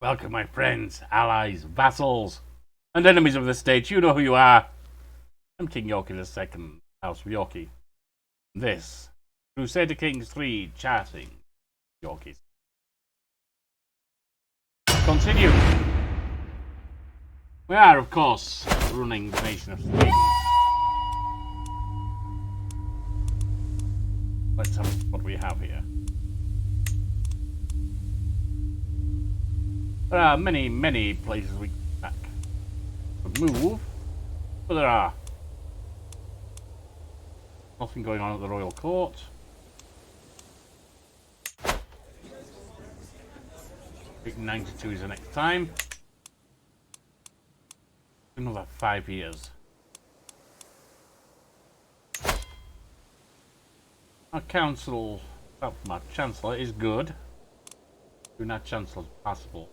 Welcome, my friends, allies, vassals, and enemies of the state. You know who you are. I'm King Yorkie II, House of Yorkie. This, Crusader Kings 3, charting Yorkies. Continue. We are, of course, running the nation of Sweden. Let's have what we have here. There are many places we can attack. Move, but there are nothing going on at the royal court. I think 92 is the next time. Another 5 years. Our council, apart from our chancellor, is good. Doing our chancellor is passable.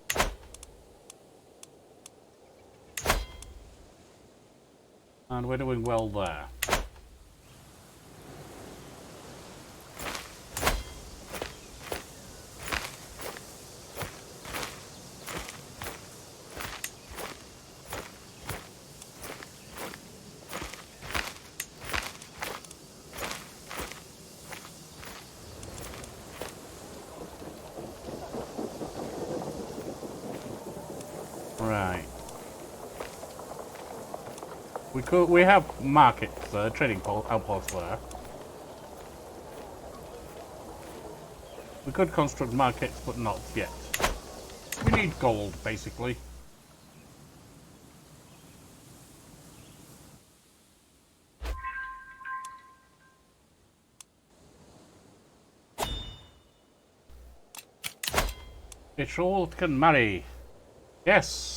And we're doing well there. Right. We have markets, trading outposts there. We could construct markets, but not yet. We need gold, basically. Betrothed can marry. Yes.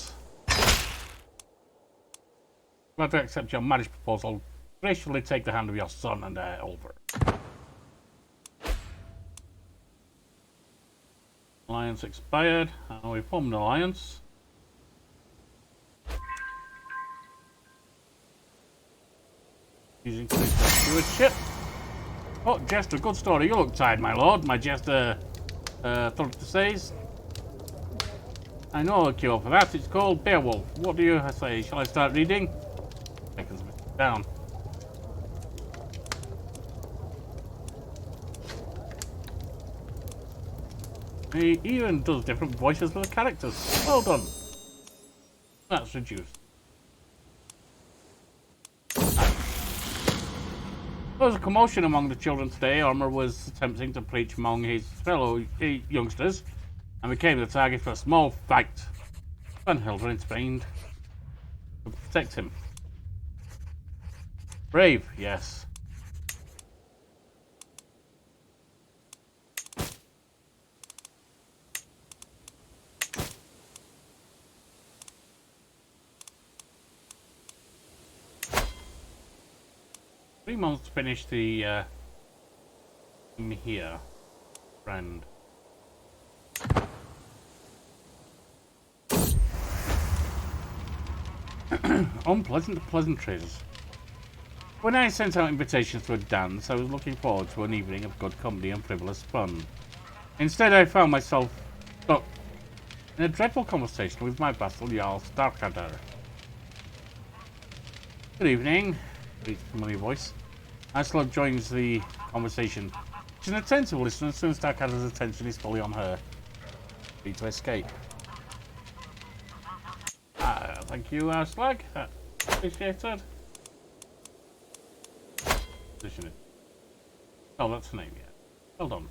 Glad to accept your marriage proposal. Graciously take the hand of your son and heir over. Alliance expired, and we formed an alliance. Using stewardship. Oh, Jester, good story. You look tired, my lord. My Jester thought to say. I know a cure for that. It's called Beowulf. What do you say? Shall I start reading? Seconds down. He even does different voices for the characters. Well done. That's reduced. There was a commotion among the children today. Armor was attempting to preach among his fellow youngsters and became the target for a small fight. Van Helder intervened to protect him. Brave, yes. Three months to finish the in here, friend. Unpleasant pleasantries. When I sent out invitations to a dance, I was looking forward to an evening of good company and frivolous fun. Instead, I found myself stuck in a dreadful conversation with my vassal Jarl Starkadr. Good evening, greets a familiar voice. Aslog joins the conversation. She's an attentive listener, and soon Starkadr's attention is fully on her. Free to escape. Thank you, Aslag. Appreciated. Position it. Oh, that's the name, yeah. Well done.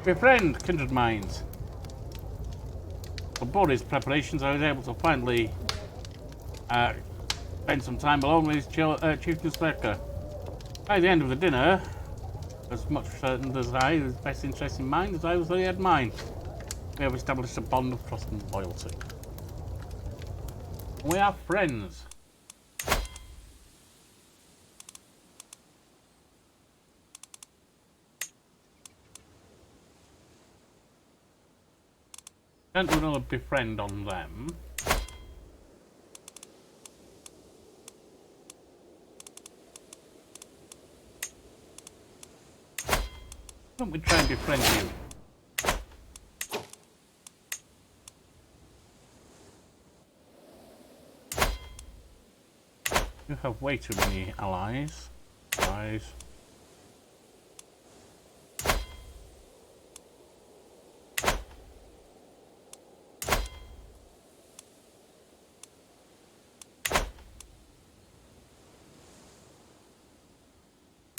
Befriend kindred minds. For Boris' preparations, I was able to finally spend some time alone with his chieftain Sverker. By the end of the dinner, as much certain as I his best interest in mind as I was he had mine. We have established a bond of trust and loyalty. We are friends. Can't do another befriend on them. Why don't we try and befriend you? You have way too many allies. Allies.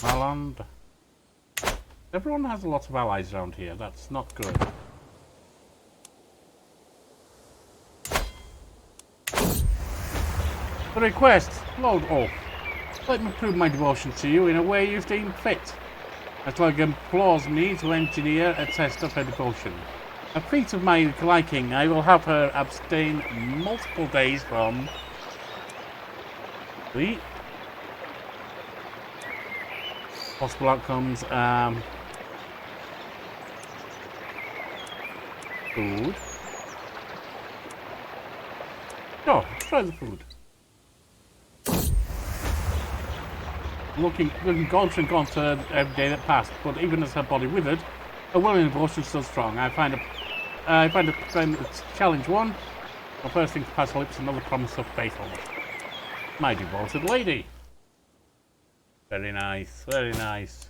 Maland. Everyone has a lot of allies around here. That's not good. The request. Lord Ulf. Let me prove my devotion to you in a way you deem fit. Atlag implores me to engineer a test of her devotion. A feat of my liking, I will have her abstain multiple days from the possible outcomes. Food. Oh, try the food. Looking gaunt and gaunter every day that passed, but even as her body withered, her will and devotion still strong. I find the challenge won. The first thing to pass her lips, another promise of faithfulness. My devoted lady. Very nice, very nice.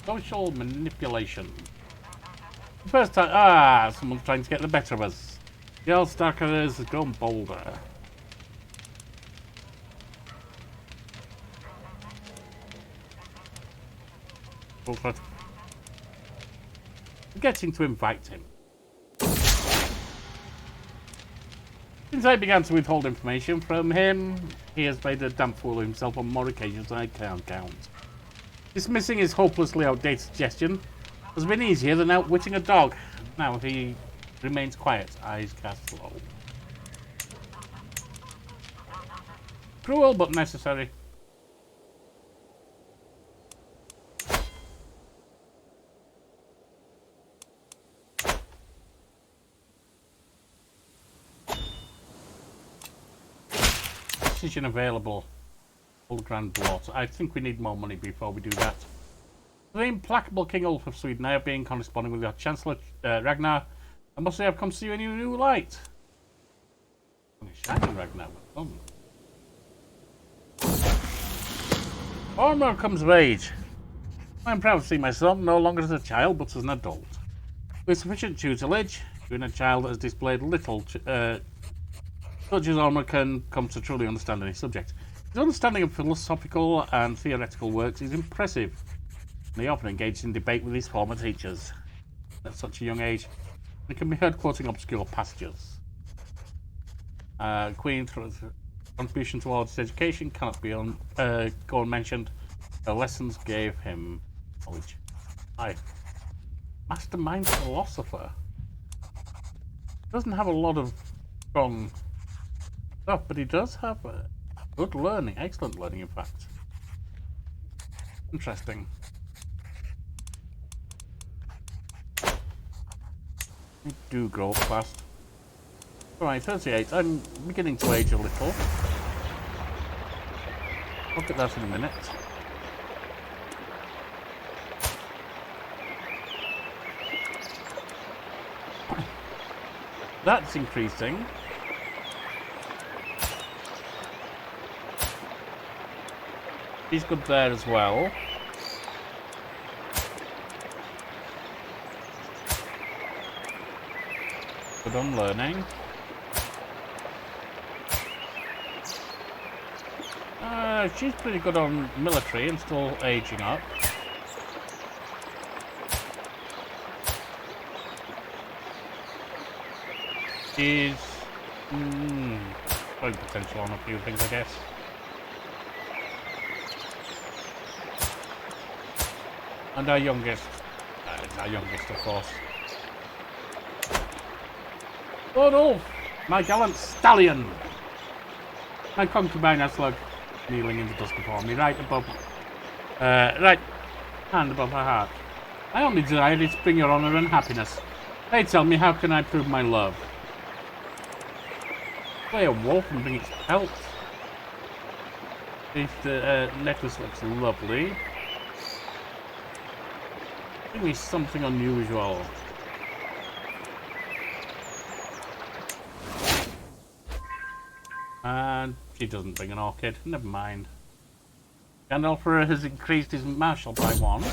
Social manipulation. The first time, someone's trying to get the better of us. The old Starker has grown bolder. Getting to invite him. Since I began to withhold information from him, he has made a damn fool of himself on more occasions than I can't count. Dismissing his hopelessly outdated suggestion has been easier than outwitting a dog. Now he remains quiet, eyes cast low. Cruel but necessary. Decision available. Old Grand Blot. I think we need more money before we do that. The implacable King Ulf of Sweden, I have been corresponding with your Chancellor Ragnar. I must say I've come to see you in a new light. Shining Ragnar. Armour comes of age. I am proud to see my son no longer as a child but as an adult. With sufficient tutelage, even a child that has displayed little such as Armour can come to truly understand any subject. His understanding of philosophical and theoretical works is impressive. He often engaged in debate with his former teachers. At such a young age, he can be heard quoting obscure passages. Queen's contribution towards education cannot be go unmentioned. Her lessons gave him knowledge. Mastermind philosopher. Doesn't have a lot of strong stuff, but he does have good learning, excellent learning, in fact. Interesting. I do grow fast. Alright, 38. I'm beginning to age a little. Look at that in a minute. That's increasing. He's good there as well. Good on learning. She's pretty good on military and still aging up. She's showing potential on a few things, I guess. And our youngest, of course. Lord Ulf, my gallant stallion. My concubine Aslug, kneeling in the dust before me, right hand above her heart. My only desire is to bring your honour and happiness. Pray tell me, how can I prove my love? Play a wolf and bring its pelt. This necklace looks lovely. Give me something unusual. And she doesn't bring an orchid. Never mind. Gandalf has increased his martial by 1.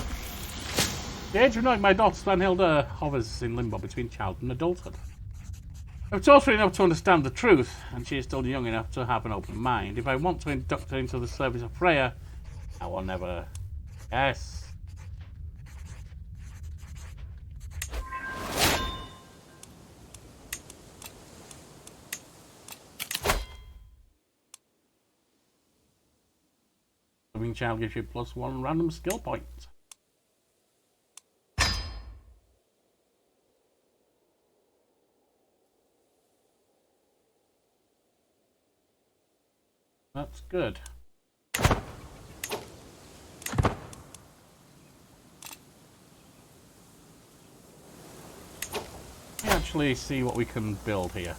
The age of knowing my daughter Svanhilda hovers in limbo between child and adulthood. I've taught her enough to understand the truth, and she is still young enough to have an open mind. If I want to induct her into the service of Freya, I will never. Yes. Living child gives you +1 random skill point. That's good. Let me actually see what we can build here.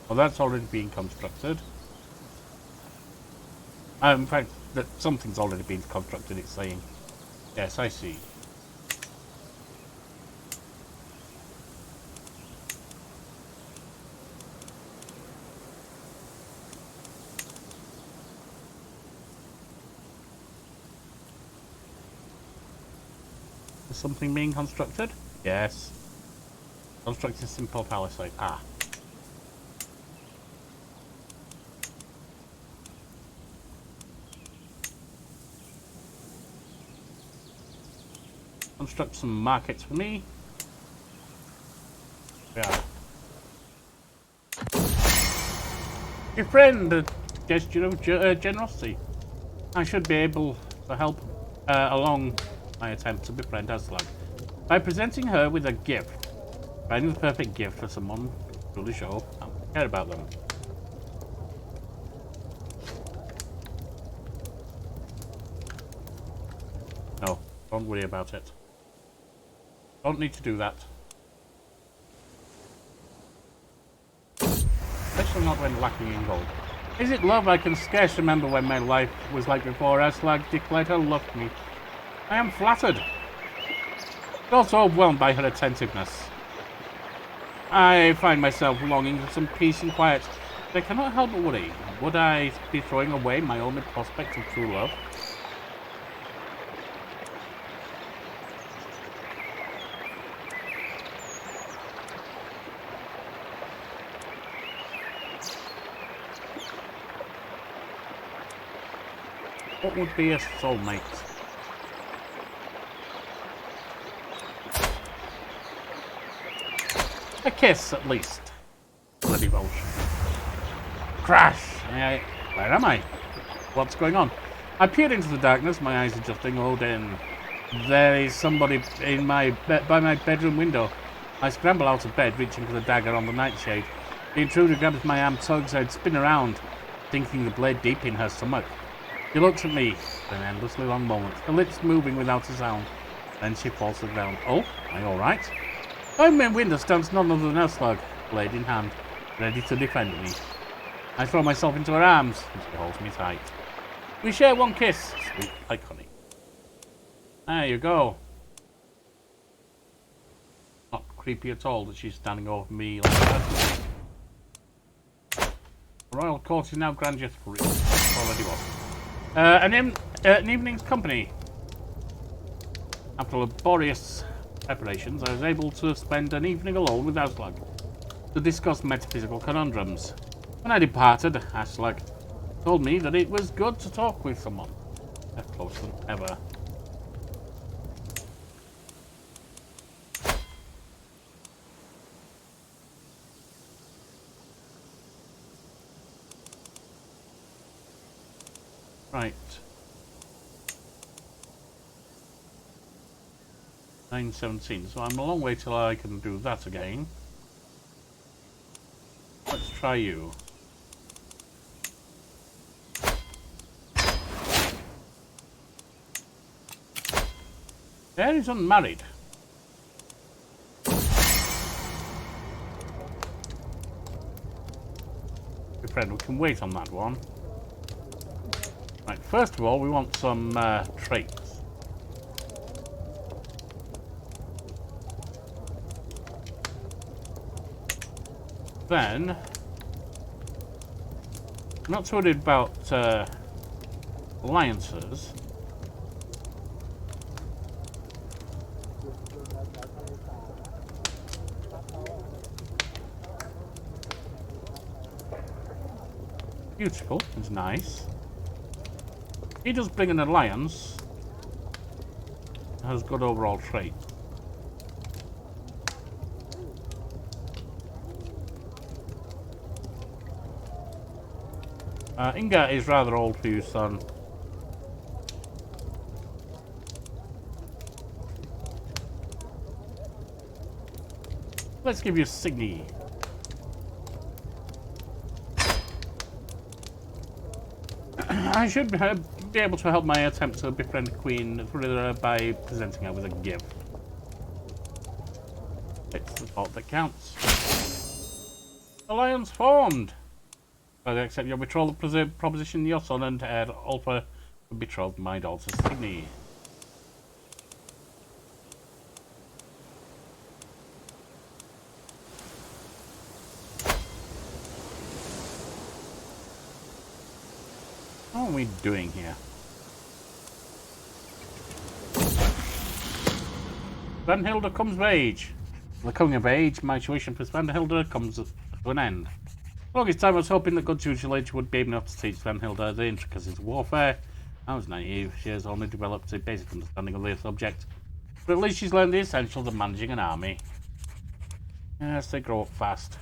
Well, that's already been constructed. In fact, that something's already been constructed, it's saying. Yes, I see. Is something being constructed? Yes. Constructing simple palisade. Ah. Construct some markets for me. Yeah. Befriend, a gesture of generosity. I should be able to help along my attempt to befriend Aslag by presenting her with a gift. Finding the perfect gift for someone to really show I care about them. No, don't worry about it. Don't need to do that. Especially not when lacking in gold. Is it love? I can scarce remember when my life was like before Aslag declared her love to me. I am flattered, but also overwhelmed by her attentiveness. I find myself longing for some peace and quiet, but I cannot help but worry. Would I be throwing away my only prospect of true love? What would be a soulmate? A kiss, at least. For devotion. Crash! Where am I? What's going on? I peered into the darkness, my eyes adjusting. Oh, then there is somebody in by my bedroom window. I scramble out of bed, reaching for the dagger on the nightshade. The intruder grabs my arm, tugs. I'd spin around, sinking the blade deep in her stomach. She looks at me for an endlessly long moment, her lips moving without a sound. Then she falls to the ground. Oh, are you alright? Behind my window stands none other than Aslag, blade in hand, ready to defend me. I throw myself into her arms, and she holds me tight. We share one kiss, sweet like honey. There you go. Not creepy at all that she's standing over me like that. The royal court is now grandeur 3. Already was. An evening's company. After laborious preparations, I was able to spend an evening alone with Aslag to discuss metaphysical conundrums. When I departed, Aslag told me that it was good to talk with someone. They're closer than ever. Right. 9:17. So I'm a long way till I can do that again. Let's try you. There is unmarried. Good friend, we can wait on that one. Right, first of all, we want some traits. Then, I'm not so worried about alliances. Beautiful, it's nice. He does bring an alliance. Has good overall trait. Inga is rather old for you, son. Let's give you Signy. I should be able to help my attempt to befriend the Queen by presenting her with a gift. It's the thought that counts. Alliance formed! I accept your betrothal proposition. Your son and heir Ulfa will betroth my daughter Signy. What are we doing here? Svanhilda comes of age. The coming of age, my tuition for Svanhilda comes to an end. For longest time I was hoping that good tutelage would be enough to teach Svanhilda the intricacies of warfare. I was naive. She has only developed a basic understanding of the subject. But at least she's learned the essentials of managing an army. Yes, they grow up fast.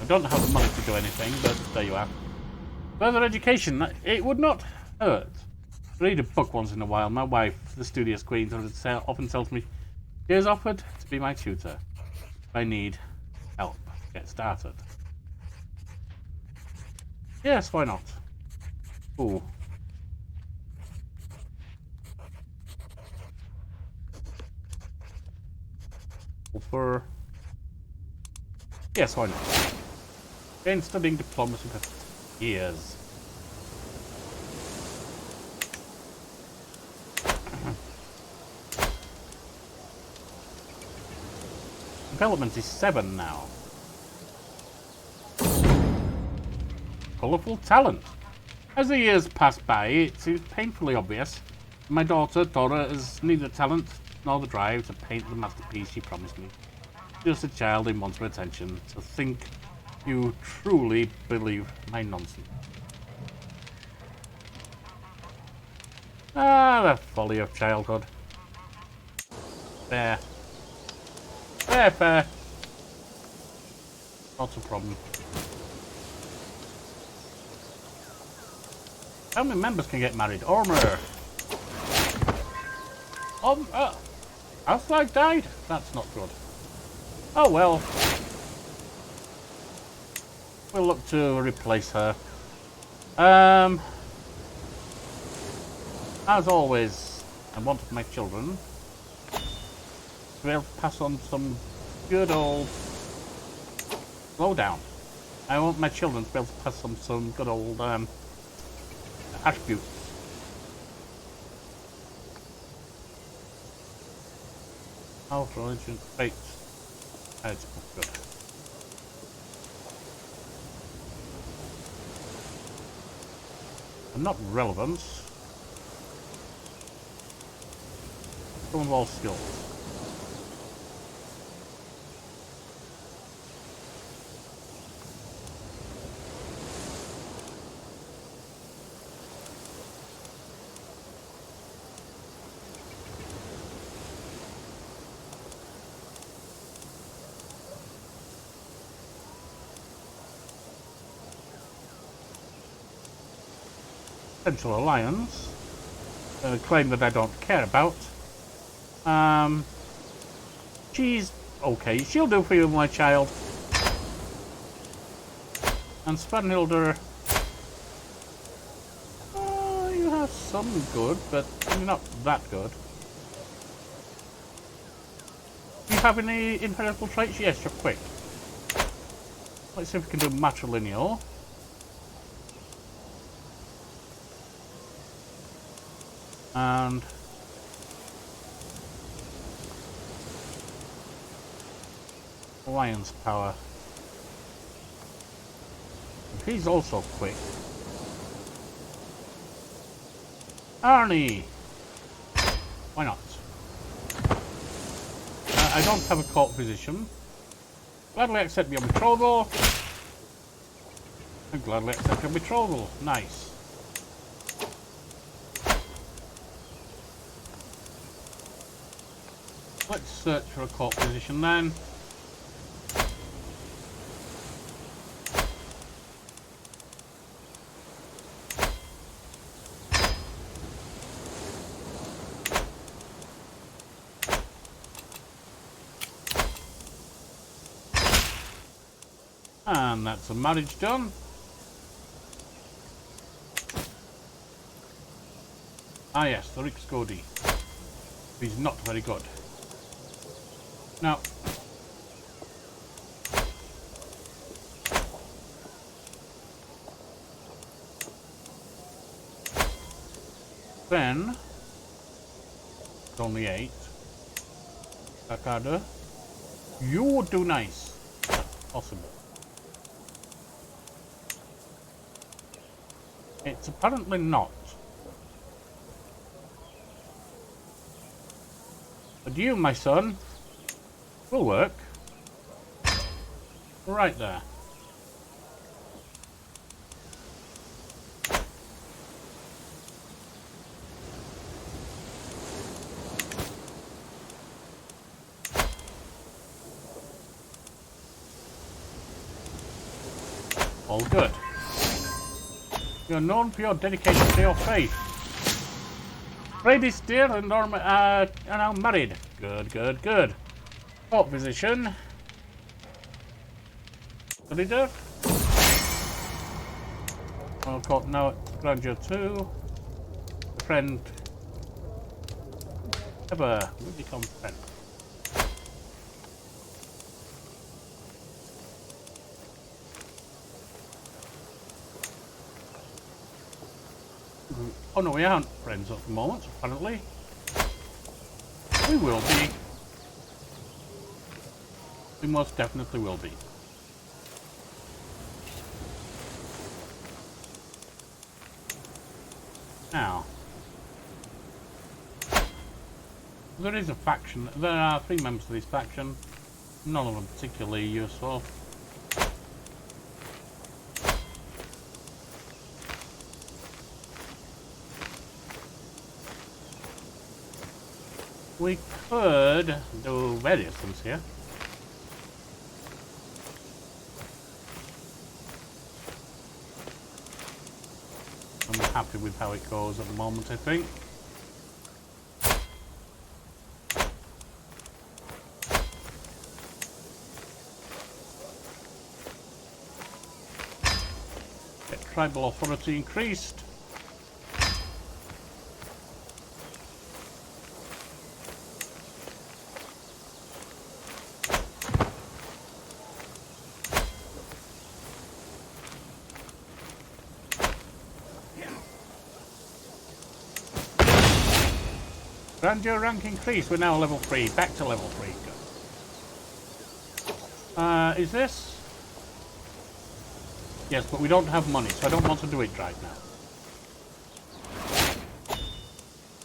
I don't have the money to do anything, but there you are. Further education, it would not hurt. Read a book once in a while. My wife, the studious queen, often tells me she has offered to be my tutor if I need help to get started. Yes, why not? Ooh. For yes, why not? Been studying diplomacy for years. Development is 7 now. Colourful talent. As the years pass by, it is painfully obvious my daughter Dora has neither talent nor the drive to paint the masterpiece she promised me. Just a child in want of attention. To think you truly believe my nonsense. Ah, the folly of childhood. Fair. Fair. Not a problem. How many members can get married? Ormer! Aslak died? That's not good. Oh well. We'll look to replace her. As always, I want my children to be able to pass on some good old... Slow down. I want my children to be able to pass on some good old attributes. Health, religion, fate. That's good. And not relevance. Stonewall skills. Potential alliance. A claim that I don't care about. She's okay. She'll do for you, my child. And Svanhilda, you have some good, but you're not that good. Do you have any inheritable traits? Yes, you're quick. Let's see if we can do matrilineal. And alliance power. He's also quick. Arnie! Why not? I don't have a court position. Gladly accept your betrothal. And gladly accept your betrothal. Nice. Let's search for a court position then. And that's the marriage done. Ah yes, the Rick Scody. He's not very good. Now, then, it's only 8. Takada, you would do nice. That's possible. It's apparently not. But you, my son, will work. Right there. All good. You're known for your dedication to your faith. Lady Steer and Norma are now married. Good, good, good. Court position. Crusader. Well, court now at Grandeur 2. Friend. Ever. We become friends. Oh no, we aren't friends at the moment, apparently. We will be. We most definitely will be. Now, there is a faction. There are 3 members of this faction. None of them particularly useful. We could do various things here. I'm happy with how it goes at the moment, I think. Get tribal authority increased. Grandeur rank increased. We're now level 3. Back to level 3. Good. Is this? Yes, but we don't have money, so I don't want to do it right now.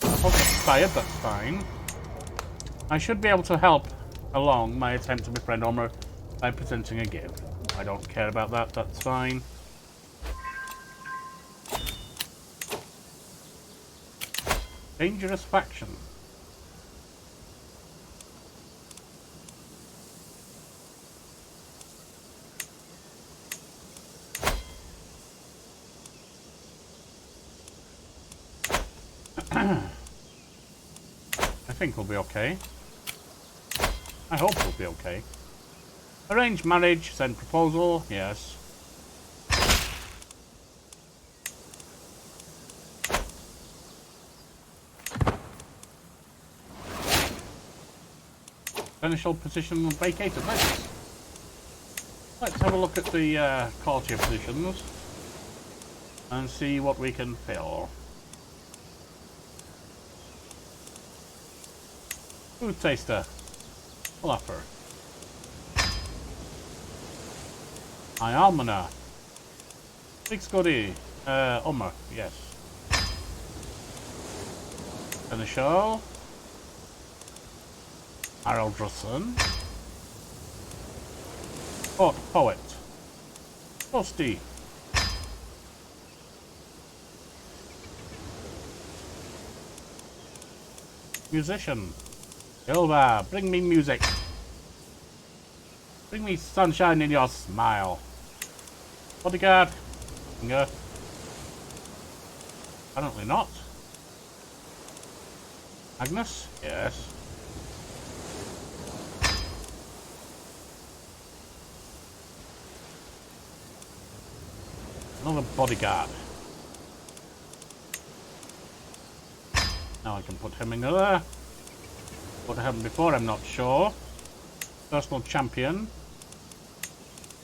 I'll get expired, that's fine. I should be able to help along my attempt to befriend Homer by presenting a gift. I don't care about that, that's fine. Dangerous faction. I think we'll be okay. I hope we'll be okay. Arrange marriage, send proposal, yes. Seneschal position vacated. Let's Let's have a look at the courtier positions and see what we can fill. Food taster. We'll offer. My almoner. Big Scotty. Ummer, yes. And the show. Harold Drusson. Court Poet. Toasty. Musician. Silva, bring me music. Bring me sunshine in your smile. Bodyguard. Finger. Apparently not. Agnes? Yes. Another bodyguard. Now I can put him in there. What happened before, I'm not sure. Personal champion.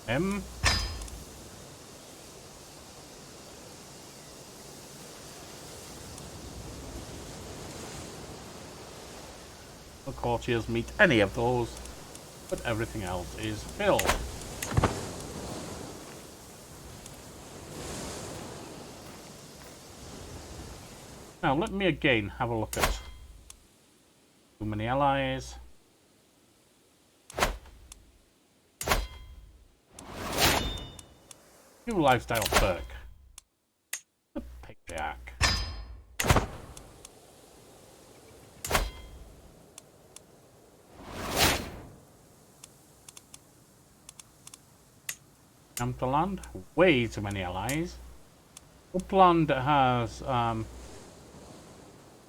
Him. The courtiers meet any of those, but everything else is filled. Now let me again have a look at too many allies. New lifestyle perk. The patriarch. Land, way too many allies. Upland has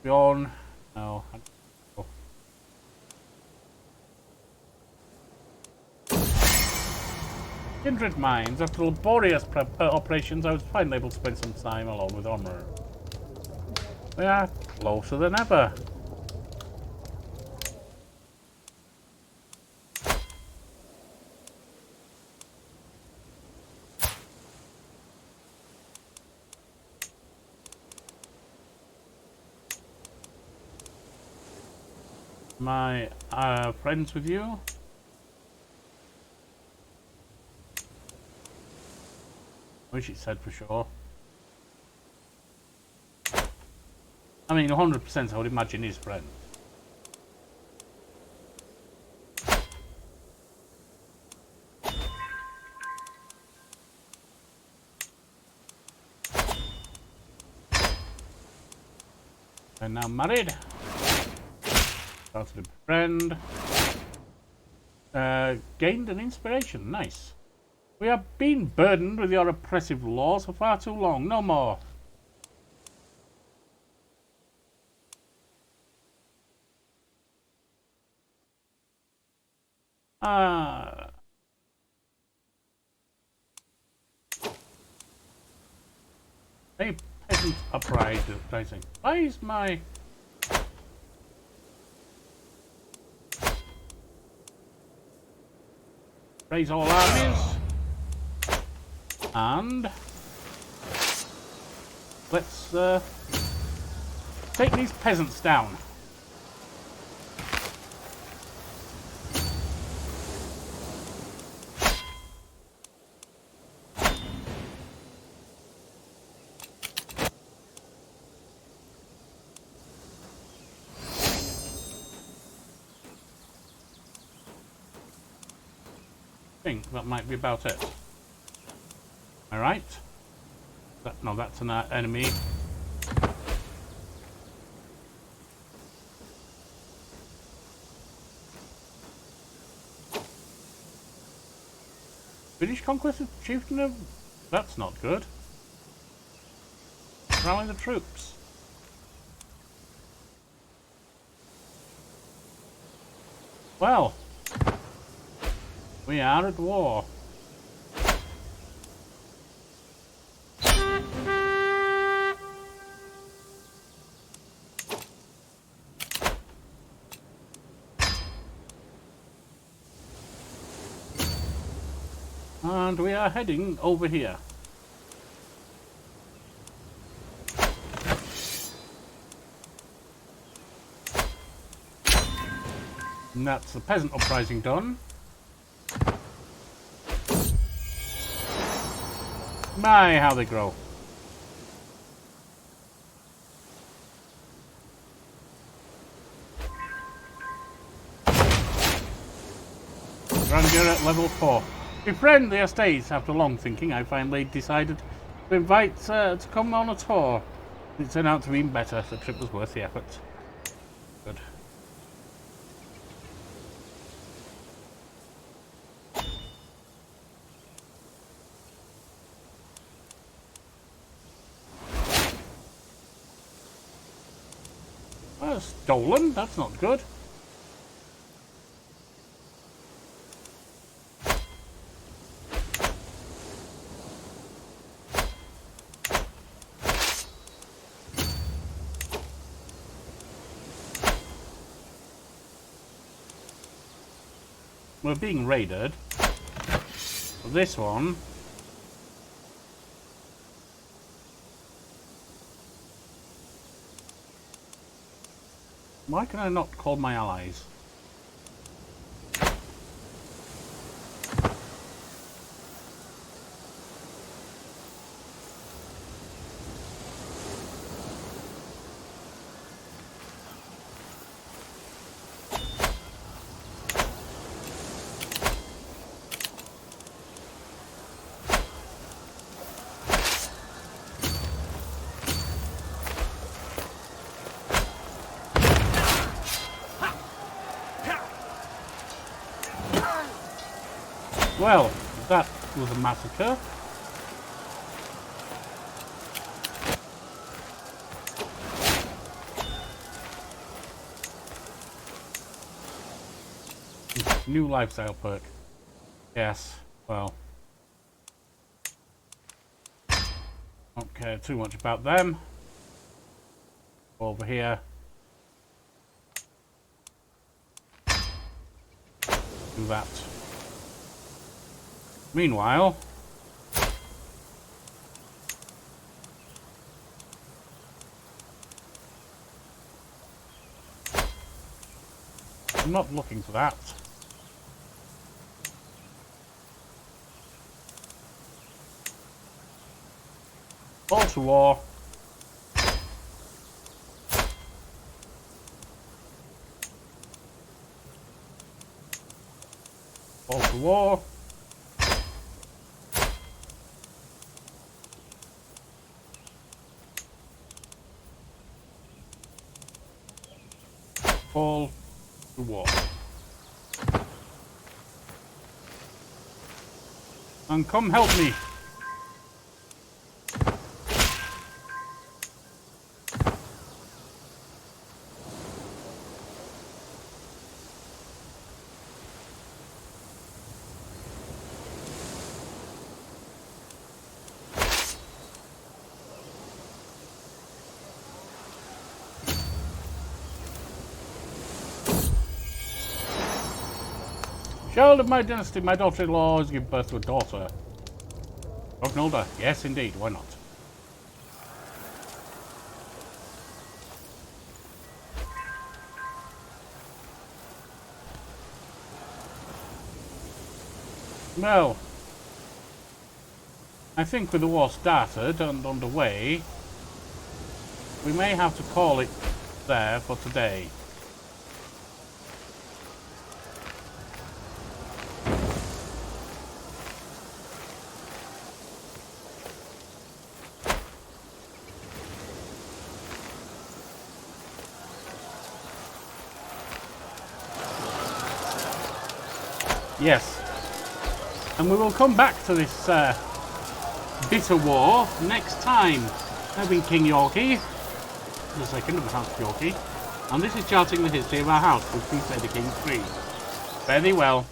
Bjorn. No. Oh. Kindred Mines. After laborious operations, I was finally able to spend some time alone with Homer. We are closer than ever. My friends with you. Wish it said for sure. I mean, 100% I would imagine his friend. And now married. Started a friend. Gained an inspiration. Nice. We have been burdened with your oppressive laws for far too long. No more. A peasant uprising. Why is my... Raise all armies. And... let's take these peasants down. I think that might be about it. Alright. No, that's an enemy. British conquest of chieftain of... That's not good. Rally the troops. Well. We are at war. And we are heading over here. And that's the peasant uprising done. My, how they grow. Grandeur at level 4. Befriend the estates. After long thinking, I finally decided to invite to come on a tour. It turned out to be even better. The trip was worth the effort. Good. Well, stolen. That's not good. We're being raided. This one. Why can I not call my allies? Well, that was a massacre. New lifestyle perk. Yes, well. Don't care too much about them. Over here. Do that. Meanwhile, I'm not looking for that. All to war. All to war. Fall to war. And come help me. Child of my dynasty, my daughter-in-law has given birth to a daughter. Older? Yes, indeed. Why not? Well, I think with the war started and underway, we may have to call it there for today. Yes, and we will come back to this bitter war next time. I've been King Yorkie, the second of the House of Yorkie, and this is charting the history of our house with Crusader King 3. Fare thee well.